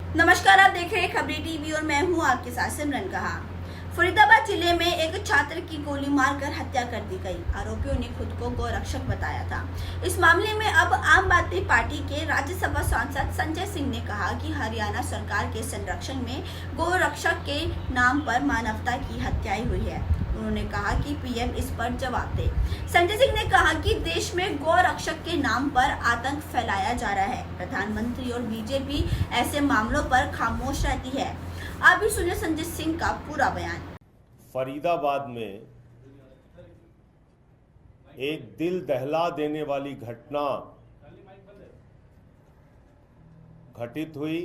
नमस्कार, आप देख रहे हैं खबरी टीवी और मैं हूं आपके साथ सिमरन कहा। फरीदाबाद जिले में एक छात्र की गोली मारकर हत्या कर दी गई। आरोपियों ने खुद को गौरक्षक बताया था। इस मामले में अब आम आदमी पार्टी के राज्यसभा सांसद संजय सिंह ने कहा कि हरियाणा सरकार के संरक्षण में गौरक्षक के नाम पर मानवता की हत्याएं हुई है। उन्होंने कहा कि पीएम इस पर जवाब दे। संजय सिंह ने कहा कि देश में गौरक्षक के नाम पर आतंक फैलाया जा रहा है। प्रधानमंत्री और बीजेपी ऐसे मामलों पर खामोश रहती है। आप भी सुनिए संजय सिंह का पूरा बयान। फरीदाबाद में एक दिल दहला देने वाली घटना घटित हुई,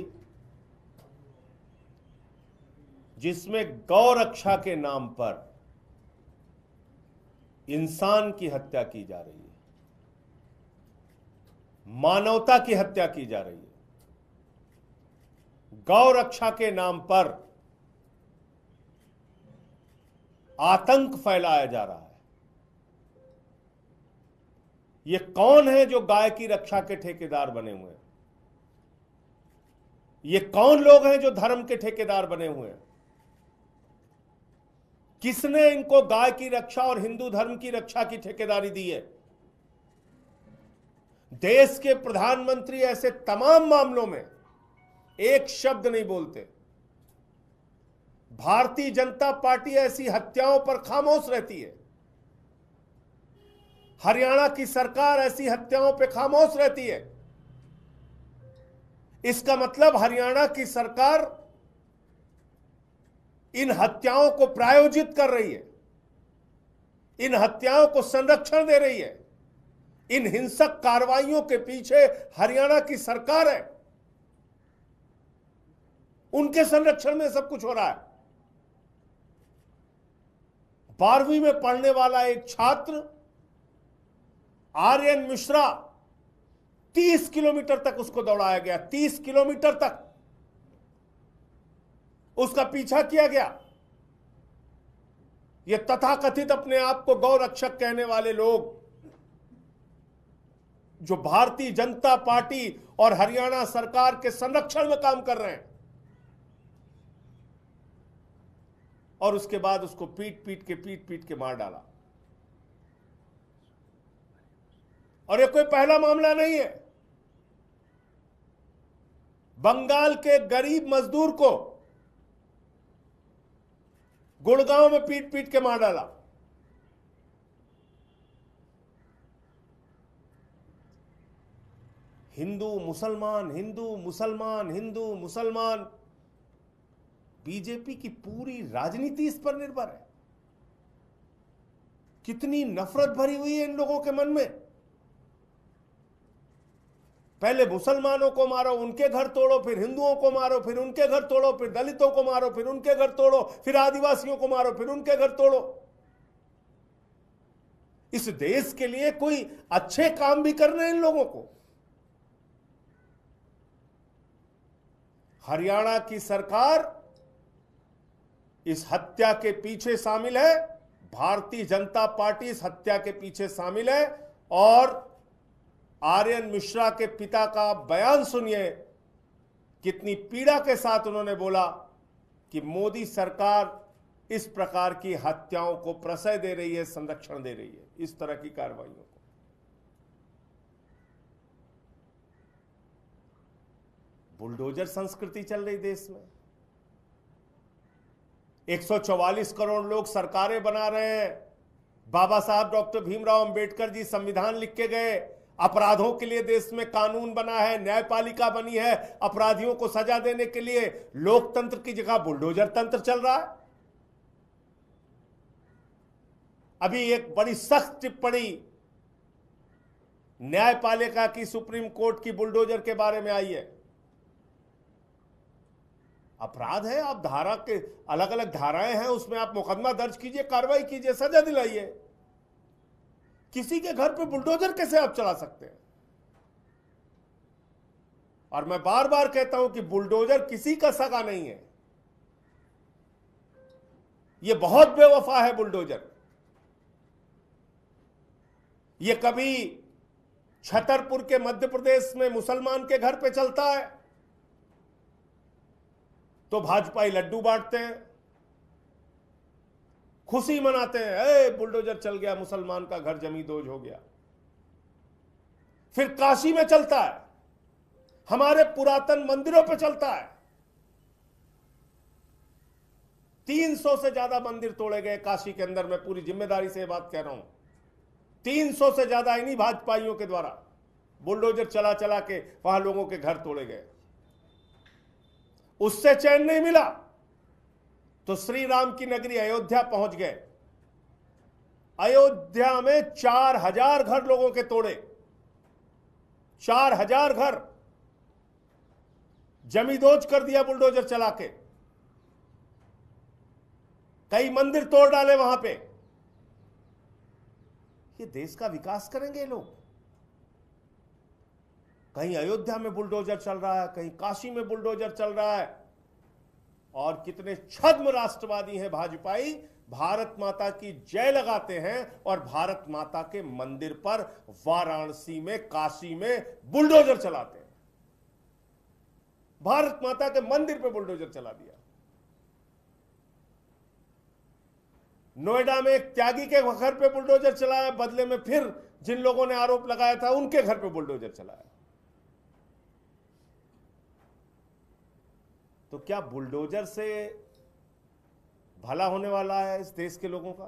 जिसमें गौरक्षा के नाम पर इंसान की हत्या की जा रही है, मानवता की हत्या की जा रही है। गौरक्षा के नाम पर आतंक फैलाया जा रहा है। ये कौन है जो गाय की रक्षा के ठेकेदार बने हुए हैं? ये कौन लोग हैं जो धर्म के ठेकेदार बने हुए हैं? किसने इनको गाय की रक्षा और हिंदू धर्म की रक्षा की ठेकेदारी दी है? देश के प्रधानमंत्री ऐसे तमाम मामलों में एक शब्द नहीं बोलते। भारतीय जनता पार्टी ऐसी हत्याओं पर खामोश रहती है। हरियाणा की सरकार ऐसी हत्याओं पर खामोश रहती है। इसका मतलब हरियाणा की सरकार इन हत्याओं को प्रायोजित कर रही है, इन हत्याओं को संरक्षण दे रही है। इन हिंसक कार्रवाइयों के पीछे हरियाणा की सरकार है। उनके संरक्षण में सब कुछ हो रहा है। 12वीं में पढ़ने वाला एक छात्र आर्यन मिश्रा, 30 किलोमीटर तक उसको दौड़ाया गया। 30 किलोमीटर तक उसका पीछा किया गया। ये तथाकथित अपने आप को गौरक्षक कहने वाले लोग, जो भारतीय जनता पार्टी और हरियाणा सरकार के संरक्षण में काम कर रहे हैं, और उसके बाद उसको पीट पीट के मार डाला। और ये कोई पहला मामला नहीं है। बंगाल के गरीब मजदूर को गुड़गांव में पीट पीट के मार डाला। हिंदू मुसलमान, हिंदू मुसलमान, हिंदू मुसलमान। बीजेपी की पूरी राजनीति इस पर निर्भर है। कितनी नफरत भरी हुई है इन लोगों के मन में। पहले मुसलमानों को मारो, उनके घर तोड़ो, फिर हिंदुओं को मारो, फिर उनके घर तोड़ो, फिर दलितों को मारो, फिर उनके घर तोड़ो, फिर आदिवासियों को मारो, फिर उनके घर तोड़ो। इस देश के लिए कोई अच्छे काम भी करने हैं इन लोगों को। हरियाणा की सरकार इस हत्या के पीछे शामिल है। भारतीय जनता पार्टी इस हत्या के पीछे शामिल है। और आर्यन मिश्रा के पिता का बयान सुनिए, कितनी पीड़ा के साथ उन्होंने बोला कि मोदी सरकार इस प्रकार की हत्याओं को प्रश्रय दे रही है, संरक्षण दे रही है, इस तरह की कार्रवाइयों को। बुलडोजर संस्कृति चल रही देश में। 144 करोड़ लोग सरकारें बना रहे हैं। बाबा साहब डॉक्टर भीमराव अंबेडकर जी संविधान लिख के गए। अपराधों के लिए देश में कानून बना है, न्यायपालिका बनी है। अपराधियों को सजा देने के लिए लोकतंत्र की जगह बुलडोजर तंत्र चल रहा है। अभी एक बड़ी सख्त टिप्पणी न्यायपालिका की सुप्रीम कोर्ट की बुलडोजर के बारे में आई है। अपराध है, आप धारा के अलग अलग धाराएं हैं, उसमें आप मुकदमा दर्ज कीजिए, कार्रवाई कीजिए, सजा दिलाइए। किसी के घर पे बुलडोजर कैसे आप चला सकते हैं? और मैं बार बार कहता हूं कि बुलडोजर किसी का सगा नहीं है। यह बहुत बेवफा है बुलडोजर। यह कभी छतरपुर के मध्य प्रदेश में मुसलमान के घर पे चलता है, तो भाजपाई लड्डू बांटते हैं, खुशी मनाते हैं, ए बुलडोजर चल गया, मुसलमान का घर जमींदोज हो गया। फिर काशी में चलता है, हमारे पुरातन मंदिरों पे चलता है। 300 से ज्यादा मंदिर तोड़े गए काशी के अंदर, मैं पूरी जिम्मेदारी से ये बात कह रहा हूं। 300 से ज्यादा इन्हीं भाजपाइयों के द्वारा बुलडोजर चला चला के वहां लोगों के घर तोड़े गए। उससे चैन नहीं मिला तो श्री राम की नगरी अयोध्या पहुंच गए। अयोध्या में 4000 घर लोगों के तोड़े, 4000 घर जमींदोज कर दिया बुलडोजर चला के। कई मंदिर तोड़ डाले वहां पे। ये देश का विकास करेंगे ये लोग? कहीं अयोध्या में बुलडोजर चल रहा है, कहीं काशी में बुलडोजर चल रहा है। और कितने छद्म राष्ट्रवादी हैं भाजपाई, भारत माता की जय लगाते हैं और भारत माता के मंदिर पर वाराणसी में, काशी में बुलडोजर चलाते हैं। भारत माता के मंदिर पे बुलडोजर चला दिया। नोएडा में एक त्यागी के घर पे बुलडोजर चलाया, बदले में फिर जिन लोगों ने आरोप लगाया था उनके घर पे बुलडोजर चलाया। तो क्या बुलडोजर से भला होने वाला है इस देश के लोगों का?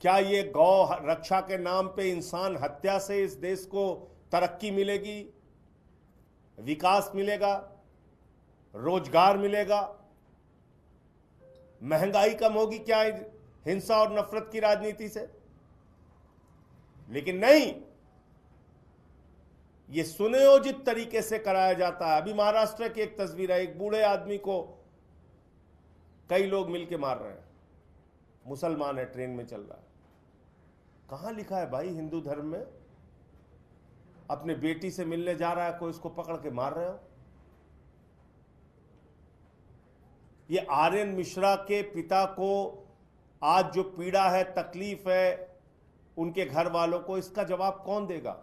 क्या ये गौ रक्षा के नाम पे इंसान हत्या से इस देश को तरक्की मिलेगी, विकास मिलेगा, रोजगार मिलेगा, महंगाई कम होगी क्या हिंसा और नफरत की राजनीति से? लेकिन नहीं, ये सुनियोजित तरीके से कराया जाता है। अभी महाराष्ट्र की एक तस्वीर है, एक बूढ़े आदमी को कई लोग मिलके मार रहे हैं, मुसलमान है, ट्रेन में चल रहा है। कहां लिखा है भाई हिंदू धर्म में अपने बेटी से मिलने जा रहा है कोई, उसको पकड़ के मार रहे हो? ये आर्यन मिश्रा के पिता को आज जो पीड़ा है, तकलीफ है उनके घर वालों को, इसका जवाब कौन देगा?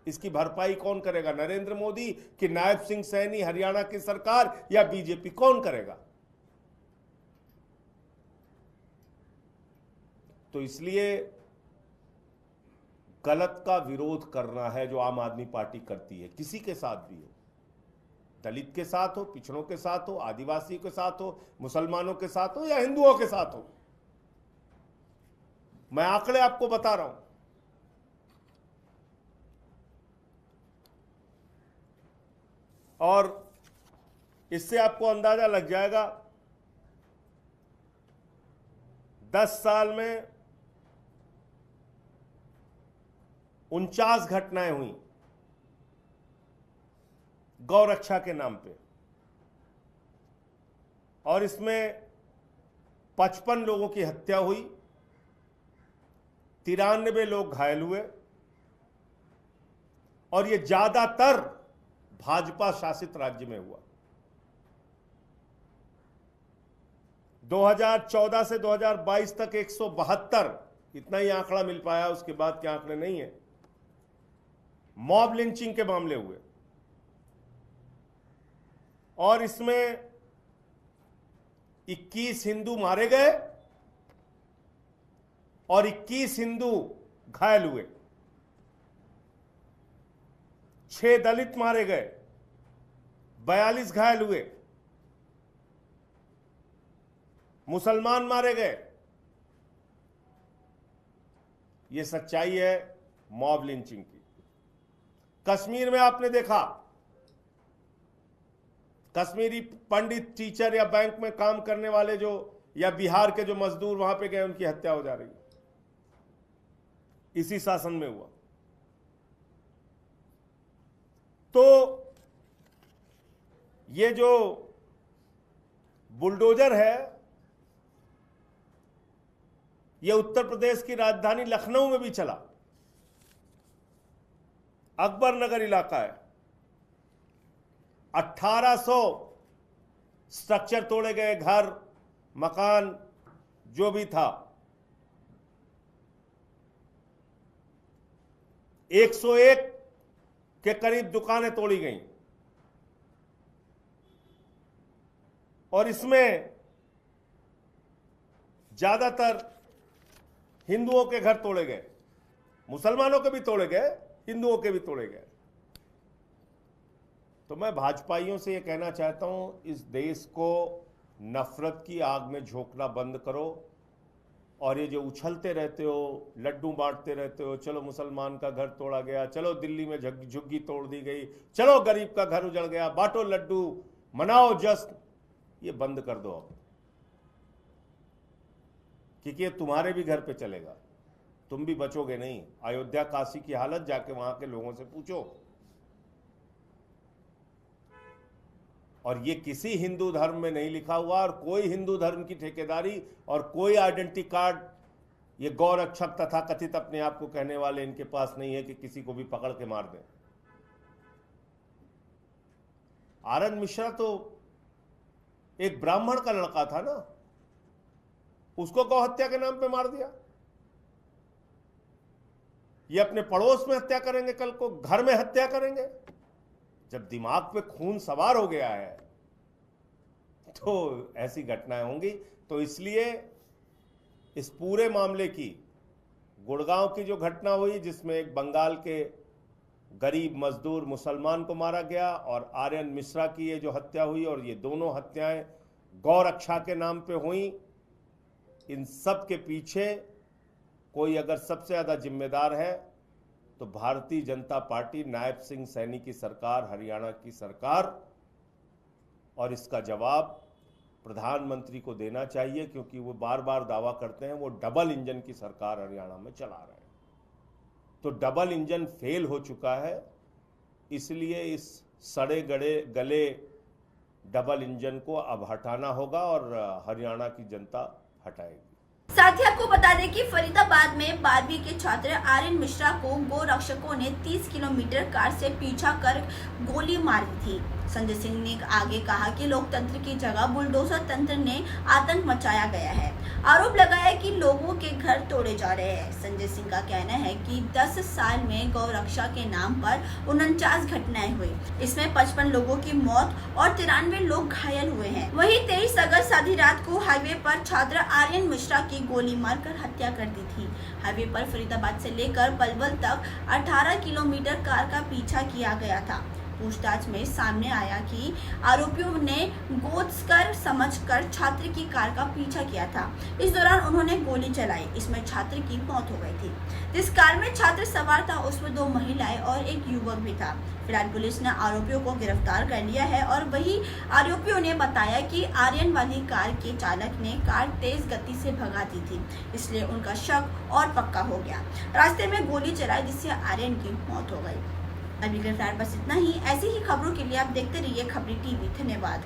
इसकी भरपाई कौन करेगा? नरेंद्र मोदी कि नायब सिंह सैनी, हरियाणा की सरकार या बीजेपी? कौन करेगा? तो इसलिए गलत का विरोध करना है जो आम आदमी पार्टी करती है, किसी के साथ भी हो, दलित के साथ हो, पिछड़ों के साथ हो, आदिवासी के साथ हो, मुसलमानों के साथ हो या हिंदुओं के साथ हो। मैं आंकड़े आपको बता रहा हूं। और इससे आपको अंदाजा लग जाएगा 10 साल में 49 घटनाएं हुई गौ रक्षा के नाम पे, और इसमें 55 लोगों की हत्या हुई, 93 लोग घायल हुए, और ये ज्यादातर भाजपा शासित राज्य में हुआ। 2014 से 2022 तक 172, इतना ही आंकड़ा मिल पाया, उसके बाद के आंकड़े नहीं है, मॉब लिंचिंग के मामले हुए। और इसमें 21 हिंदू मारे गए और 21 हिंदू घायल हुए। 6 दलित मारे गए, 42 घायल हुए, मुसलमान मारे गए। यह सच्चाई है मॉब लिंचिंग की। कश्मीर में आपने देखा, कश्मीरी पंडित, टीचर या बैंक में काम करने वाले जो, या बिहार के जो मजदूर वहां पे गए, उनकी हत्या हो जा रही है। इसी शासन में हुआ। तो ये जो बुलडोजर है, यह उत्तर प्रदेश की राजधानी लखनऊ में भी चला। अकबर नगर इलाका है, 1800 स्ट्रक्चर तोड़े गए, घर, मकान जो भी था। 101 के करीब दुकानें तोड़ी गईं। और इसमें ज्यादातर हिंदुओं के घर तोड़े गए, मुसलमानों के भी तोड़े गए, हिंदुओं के भी तोड़े गए। तो मैं भाजपाइयों से यह कहना चाहता हूं, इस देश को नफरत की आग में झोंकना बंद करो और ये जो उछलते रहते हो, लड्डू बांटते रहते हो, चलो मुसलमान का घर तोड़ा गया, चलो दिल्ली में झुग्गी तोड़ दी गई, चलो गरीब का घर उजड़ गया, बांटो लड्डू, मनाओ जश्न, ये बंद कर दो अब, क्योंकि ये तुम्हारे भी घर पे चलेगा, तुम भी बचोगे नहीं। अयोध्या काशी की हालत जाके वहां के लोगों से पूछो। और ये किसी हिंदू धर्म में नहीं लिखा हुआ, और कोई हिंदू धर्म की ठेकेदारी और कोई आइडेंटिटी कार्ड ये गौरक्षक तथा कथित अपने आप को कहने वाले इनके पास नहीं है कि किसी को भी पकड़ के मार दें। आर.एन. मिश्रा तो एक ब्राह्मण का लड़का था ना, उसको गौ हत्या के नाम पे मार दिया। ये अपने पड़ोस में हत्या करेंगे, कल को घर में हत्या करेंगे। जब दिमाग पे खून सवार हो गया है तो ऐसी घटनाएं होंगी। तो इसलिए इस पूरे मामले की, गुड़गांव की जो घटना हुई जिसमें एक बंगाल के गरीब मजदूर मुसलमान को मारा गया, और आर्यन मिश्रा की ये जो हत्या हुई, और ये दोनों हत्याएं गौरक्षा के नाम पे हुई, इन सब के पीछे कोई अगर सबसे ज्यादा जिम्मेदार है तो भारतीय जनता पार्टी, नायब सिंह सैनी की सरकार, हरियाणा की सरकार, और इसका जवाब प्रधानमंत्री को देना चाहिए, क्योंकि वो बार बार दावा करते हैं वो डबल इंजन की सरकार हरियाणा में चला रहे हैं। तो डबल इंजन फेल हो चुका है, इसलिए इस सड़े गले डबल इंजन को अब हटाना होगा और हरियाणा की जनता हटाएगी। साथ ही आपको बता दें कि फरीदाबाद में 12वीं के छात्र आर्यन मिश्रा को गोरक्षकों ने 30 किलोमीटर कार से पीछा कर गोली मारी थी। संजय सिंह ने आगे कहा कि लोकतंत्र की जगह बुलडोजर तंत्र ने आतंक मचाया गया है। आरोप लगाया कि लोगों के घर तोड़े जा रहे हैं। संजय सिंह का कहना है कि 10 साल में गौरक्षा के नाम पर 49 घटनाएं हुई, इसमें 55 लोगों की मौत और 93 लोग घायल हुए हैं। वहीं 23 अगस्त आधी रात को हाईवे पर छात्र आर्यन मिश्रा की गोली मारकर हत्या कर दी थी। हाईवे पर फरीदाबाद से लेकर पलवल तक 18 किलोमीटर कार का पीछा किया गया था। पूछताछ में सामने आया कि आरोपियों ने गोदकर समझकर छात्र की कार का पीछा किया था। इस दौरान उन्होंने गोली चलाई, इसमें छात्र की मौत हो गई थी। जिस कार में छात्र सवार था उसमें 2 महिलाएं और एक युवक भी था। फिलहाल पुलिस ने आरोपियों को गिरफ्तार कर लिया है और वही आरोपियों ने बताया कि आर्यन वाली कार के चालक ने कार तेज गति से भगा दी थी, इसलिए उनका शक और पक्का हो गया। रास्ते में गोली चलाई जिससे आर्यन की मौत हो गई। अभी गिरफ्तार बस इतना ही। ऐसी ही खबरों के लिए आप देखते रहिए खबरी टीवी। धन्यवाद।